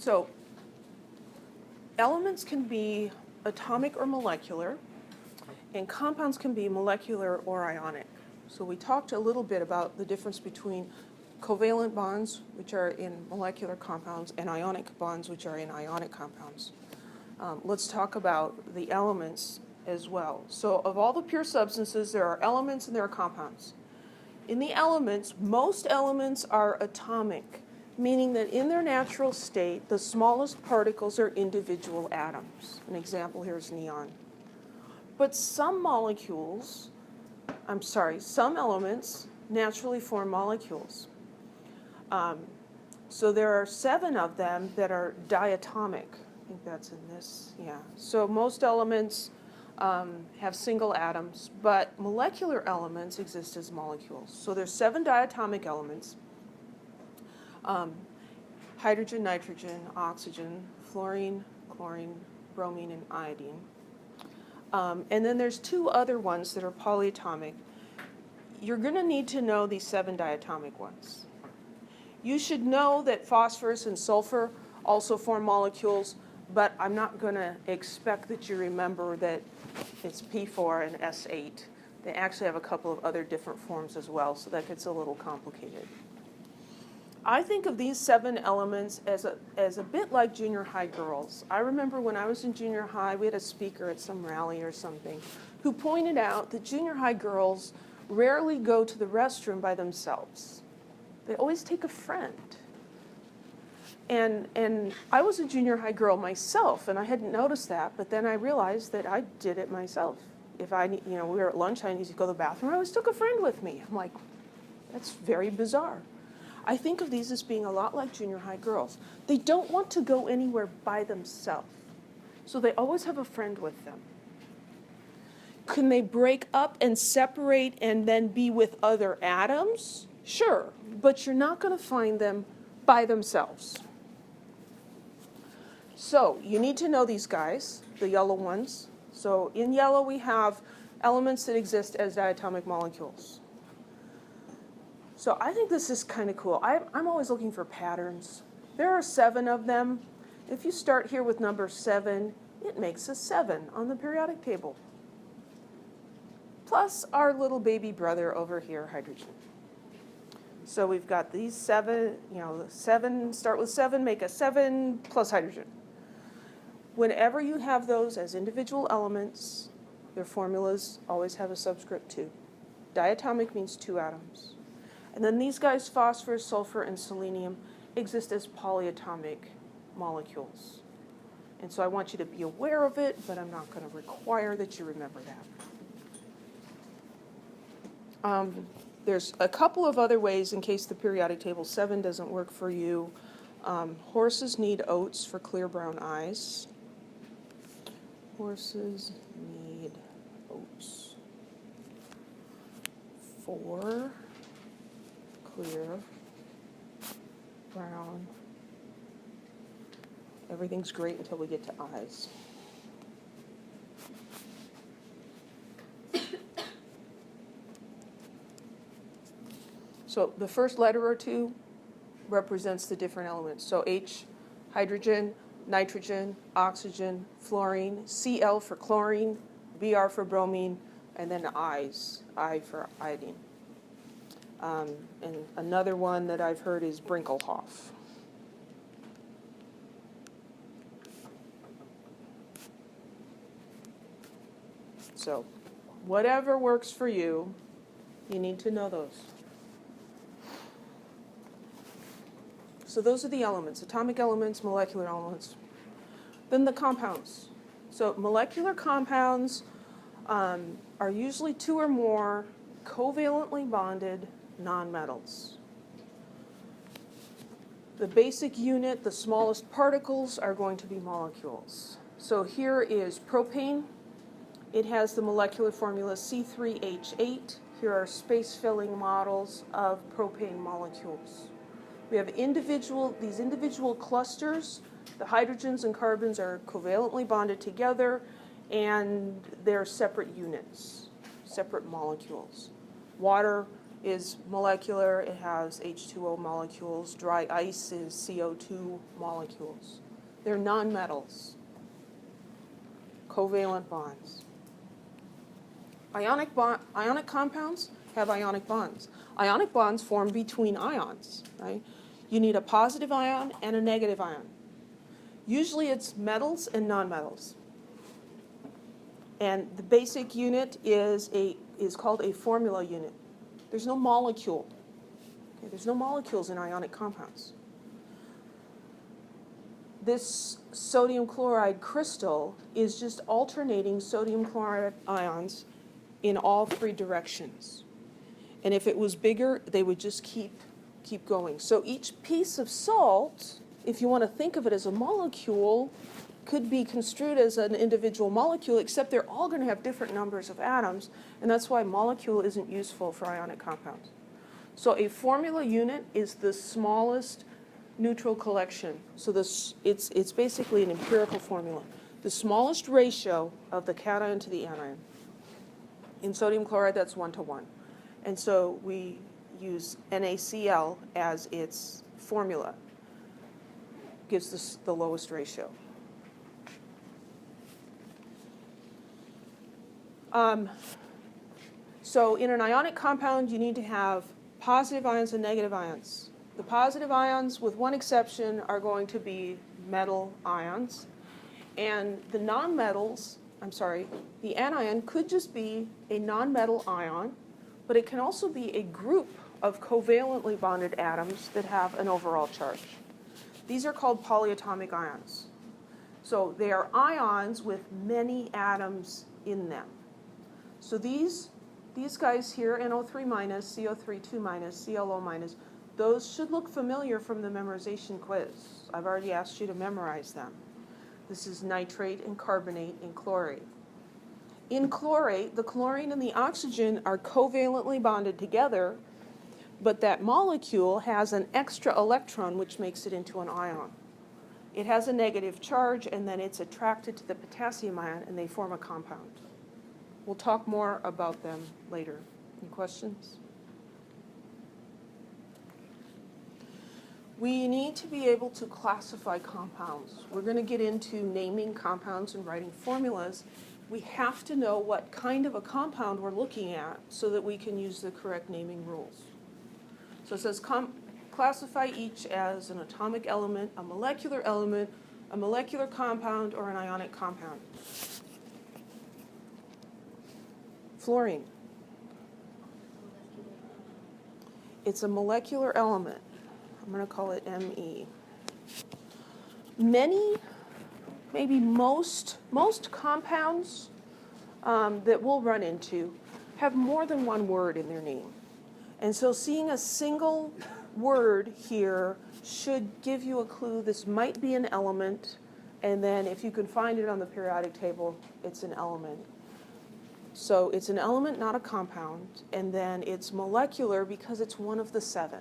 So elements can be atomic or molecular, and compounds can be molecular or ionic. So we talked a little bit about the difference between covalent bonds, which are in molecular compounds, and ionic bonds, which are in ionic compounds. Let's talk about the elements as well. So of all the pure substances, there are elements and there are compounds. In the elements, most elements are atomic, meaning that in their natural state, the smallest particles are individual atoms. An example here is neon. But some elements naturally form molecules. So there are 7 of them that are diatomic. I think that's in this, yeah. So most elements have single atoms, but molecular elements exist as molecules. So there's 7 diatomic elements. Hydrogen, nitrogen, oxygen, fluorine, chlorine, bromine, and iodine. And then there's 2 other ones that are polyatomic. You're going to need to know these 7 diatomic ones. You should know that phosphorus and sulfur also form molecules, but I'm not going to expect that you remember that it's P4 and S8. They actually have a couple of other different forms as well, so that gets a little complicated. I think of these 7 elements as a bit like junior high girls. I remember when I was in junior high, we had a speaker at some rally or something who pointed out that junior high girls rarely go to the restroom by themselves. They always take a friend. And I was a junior high girl myself, and I hadn't noticed that, but then I realized that I did it myself. If we were at lunch, I needed to go to the bathroom, I always took a friend with me. I'm like, that's very bizarre. I think of these as being a lot like junior high girls. They don't want to go anywhere by themselves, so they always have a friend with them. Can they break up and separate and then be with other atoms? Sure, but you're not going to find them by themselves. So you need to know these guys, the yellow ones. So in yellow we have elements that exist as diatomic molecules. So I think this is kind of cool. I'm always looking for patterns. There are 7 of them. If you start here with number 7, it makes a 7 on the periodic table. Plus our little baby brother over here, hydrogen. So we've got these 7, 7, start with 7, make a 7 plus hydrogen. Whenever you have those as individual elements, their formulas always have a subscript 2. Diatomic means 2 atoms. And then these guys, phosphorus, sulfur, and selenium, exist as polyatomic molecules. And so I want you to be aware of it, but I'm not going to require that you remember that. There's a couple of other ways in case the periodic table 7 doesn't work for you. Horses need oats for clear brown eyes. Horses need oats for clear brown. Everything's great until we get to eyes. So the first letter or 2 represents the different elements. So H, hydrogen, nitrogen, oxygen, fluorine, Cl for chlorine, Br for bromine, and then I's, I for iodine. And another one that I've heard is Brinkelhoff. So whatever works for you, you need to know those. So those are the elements, atomic elements, molecular elements. Then the compounds. So molecular compounds are usually 2 or more covalently bonded nonmetals. The basic unit, the smallest particles, are going to be molecules. So here is propane. It has the molecular formula C3H8. Here are space-filling models of propane molecules. We have these individual clusters. The hydrogens and carbons are covalently bonded together, and they're separate units, separate molecules. Water is molecular. It has H2O molecules. Dry ice is CO2 molecules. They're nonmetals, covalent bonds. Ionic compounds have ionic bonds. Ionic bonds form between ions, right? You need a positive ion and a negative ion. Usually it's metals and nonmetals. And the basic unit is called a formula unit. There's no molecule. Okay, there's no molecules in ionic compounds. This sodium chloride crystal is just alternating sodium chloride ions in all three directions. And if it was bigger, they would just keep going. So each piece of salt, if you want to think of it as a molecule, could be construed as an individual molecule, except they're all going to have different numbers of atoms, and that's why molecule isn't useful for ionic compounds. So a formula unit is the smallest neutral collection. So it's basically an empirical formula. The smallest ratio of the cation to the anion. In sodium chloride, that's 1:1. And so we use NaCl as its formula. Gives us the lowest ratio. So in an ionic compound, you need to have positive ions and negative ions. The positive ions, with one exception, are going to be metal ions. And the nonmetals, the anion could just be a nonmetal ion, but it can also be a group of covalently bonded atoms that have an overall charge. These are called polyatomic ions. So they are ions with many atoms in them. So these guys here, NO3 minus, CO3 2 minus, ClO minus, those should look familiar from the memorization quiz. I've already asked you to memorize them. This is nitrate and carbonate and chlorate. In chlorate, the chlorine and the oxygen are covalently bonded together, but that molecule has an extra electron which makes it into an ion. It has a negative charge, and then it's attracted to the potassium ion, and they form a compound. We'll talk more about them later. Any questions? We need to be able to classify compounds. We're going to get into naming compounds and writing formulas. We have to know what kind of a compound we're looking at so that we can use the correct naming rules. So it says classify each as an atomic element, a molecular compound, or an ionic compound. Fluorine. It's a molecular element. I'm going to call it Me. Maybe most compounds that we'll run into have more than one word in their name. And so seeing a single word here should give you a clue this might be an element, and then if you can find it on the periodic table, it's an element. So it's an element, not a compound, and then it's molecular because it's one of the 7.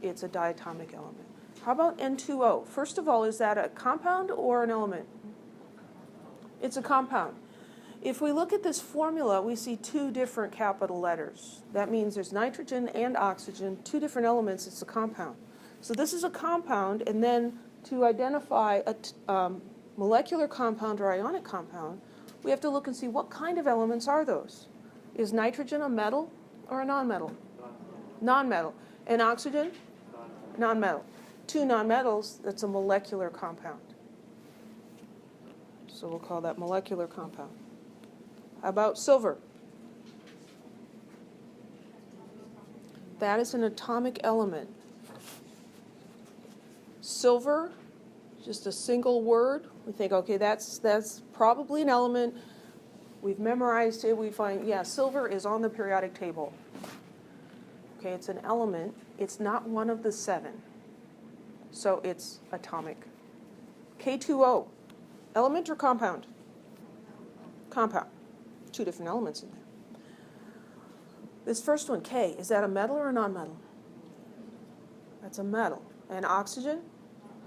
It's a diatomic element. How about N2O? First of all, is that a compound or an element? It's a compound. If we look at this formula, we see 2 different capital letters. That means there's nitrogen and oxygen, 2 different elements, it's a compound. So this is a compound, and then to identify a molecular compound or ionic compound, we have to look and see what kind of elements are those. Is nitrogen a metal or a nonmetal? Nonmetal. And oxygen? Nonmetal. 2 nonmetals, that's a molecular compound. So we'll call that molecular compound. How about silver? That is an atomic element. Silver, just a single word. We think, okay, that's probably an element. We've memorized it. We find, yeah, silver is on the periodic table. Okay, it's an element. It's not one of the 7. So it's atomic. K2O, element or compound? Compound. 2 different elements in there. This first one, K, is that a metal or a nonmetal? That's a metal. And oxygen?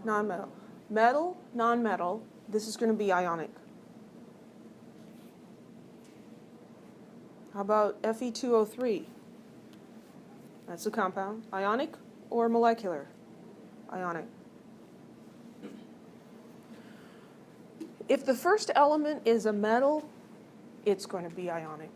Nonmetal. Metal, nonmetal, this is going to be ionic. How about Fe2O3? That's a compound. Ionic or molecular? Ionic. If the first element is a metal, it's going to be ionic.